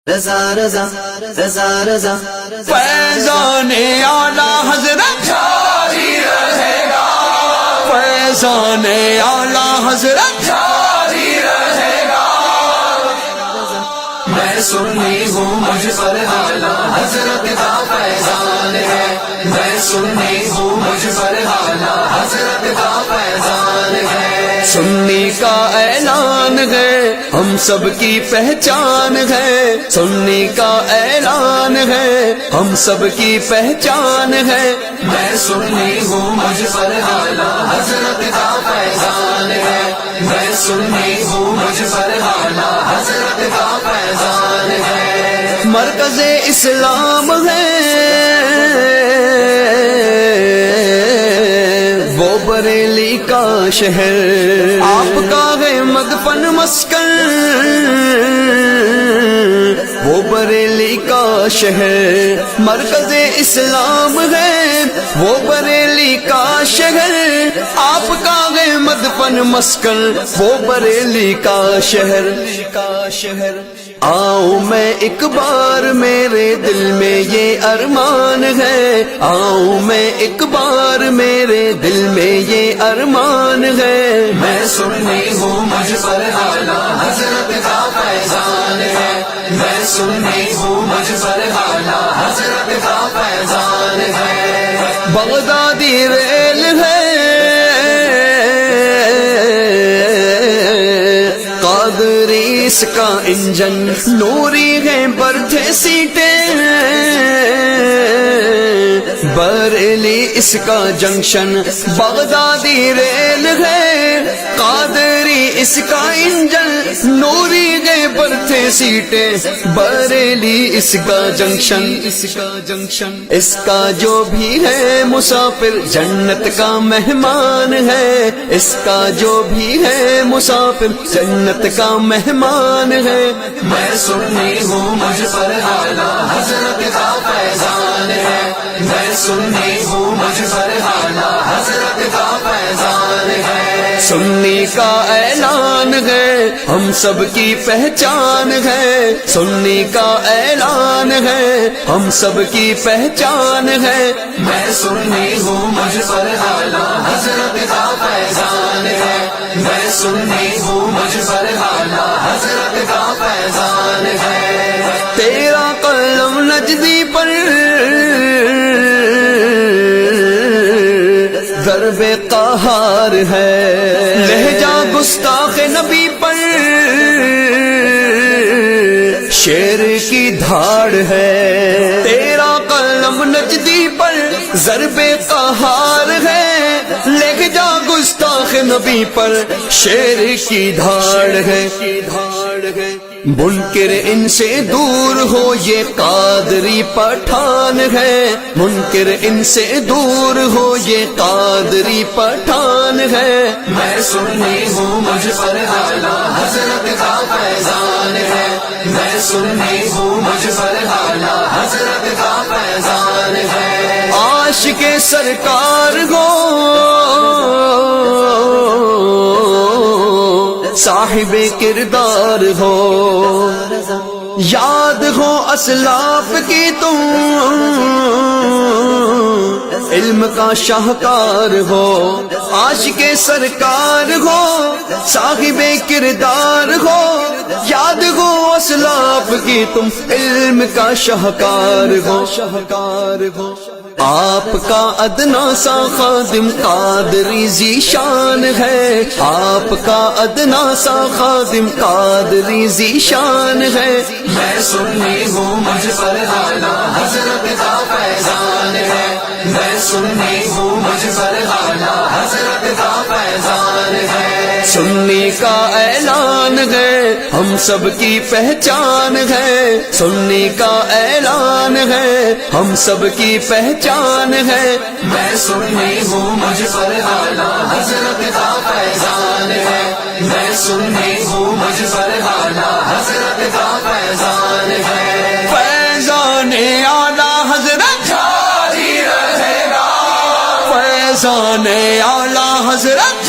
رضا رضا رضا رضا فیضان اعلی حضرت جاری رہے گا، فیضان اعلی حضرت جاری رہے گا۔ میں سنی ہوں مجھ پر اعلی حضرت کا فیضان ہے، میں سنی ہوں مجھ پر اعلی حضرت کا فیضان ہے۔ سنی کا اعلان ہے، ہم سب کی پہچان ہے، سنی کا اعلان ہے، ہم سب کی پہچان ہے۔ میں سنی ہوں مجھ پر اعلی حضرت کا فیضان ہے، میں سنی ہوں مجھ پر اعلی حضرت کا فیضان ہے۔ مرکز اسلام ہے وہ بریلی کا شہر، آپ کا ہے مدفن مسکن وہ بریلی کا شہر۔ مرکز اسلام ہے وہ بریلی کا شہر، آپ کا ہے مدفن مسکن وہ بریلی کا شہر۔ آؤں میں ایک بار میرے دل میں یہ ارمان ہے، آؤں میں ایک بار میرے دل میں یہ ارمان ہے۔ میں سنی ہوں مجھ پر اعلی حضرت کا فیضان ہے، میں سنی ہوں مجھ پر اعلی حضرت کا فیضان ہے۔ بغدادی ریل ہے قادری اس کا انجن، نوری ہے برتھے سیٹیں بریلی اس کا جنکشن۔ بغدادی ریل ہے قادری اس کا انجن، نوری گئے برتھے سیٹیں بریلی اس کا جنکشن۔ اس کا جو بھی ہے مسافر جنت کا مہمان ہے، اس کا جو بھی ہے مسافر جنت کا مہمان ہے۔ میں سنی ہوں مجھ پر اعلی حضرت کا فیضان ہے، میں سنی ہوں مجھ پر اعلی حضرت کا فیضان ہے۔ سنی کا اعلان ہے ہم سب کی پہچان ہے، سنی کا اعلان ہے ہم سب کی پہچان ہے۔ میں سنی ہوں مجھ پر اعلی حضرت کا فیضان ہے، میں سنی ہوں مجھ پر اعلی حضرت کا فیضان ہے۔ تیرا قلم نجدی پر ضرب قہار ہے، لہجہ گستاخ نبی پر شیر کی دھاڑ ہے۔ تیرا قلم نجدی پر ضرب قہار ہے، لہجہ گستاخ نبی پر شیر کی دھاڑ ہے۔ منکر ان سے دور ہو یہ قادری پٹھان ہے، منکر ان سے دور ہو یہ قادری پٹھان ہے۔ میں سنی ہوں مجھ پر اعلی حضرت کا فیضان ہے، میں سنی ہوں مجھ پر اعلی حضرت کا فیضان ہے۔ عاشق سرکار ہو صاحب کردار ہو، یاد ہو اسلاف کی تم علم کا شاہکار ہو۔ عاشق سرکار ہو صاحب کردار ہو، یاد ہو اسلاف کی تم علم کا شاہکار ہو۔ آپ کا ادنا سا خادم قادری ذیشان ہے، آپ کا ادنا سا خادم قادری ذیشان ہے۔ میں سنی ہوں مجھ پر اعلی حضرت کا فیضان ہے، میں سنی ہوں مجھ پر اعلی حضرت کا فیضان ہے۔ سنی کا اعلان ہے ہم سب کی پہچان ہے، سنی کا اعلان ہے ہم سب کی پہچان ہے۔ میں سنی ہوں مجھ پر اعلی حضرت کا فیضان ہے، میں سنی ہوں مجھ پر اعلی حضرت کا فیضان ہے۔ فیضان اعلی حضرت جاری رہے گا، فیضان اعلی حضرت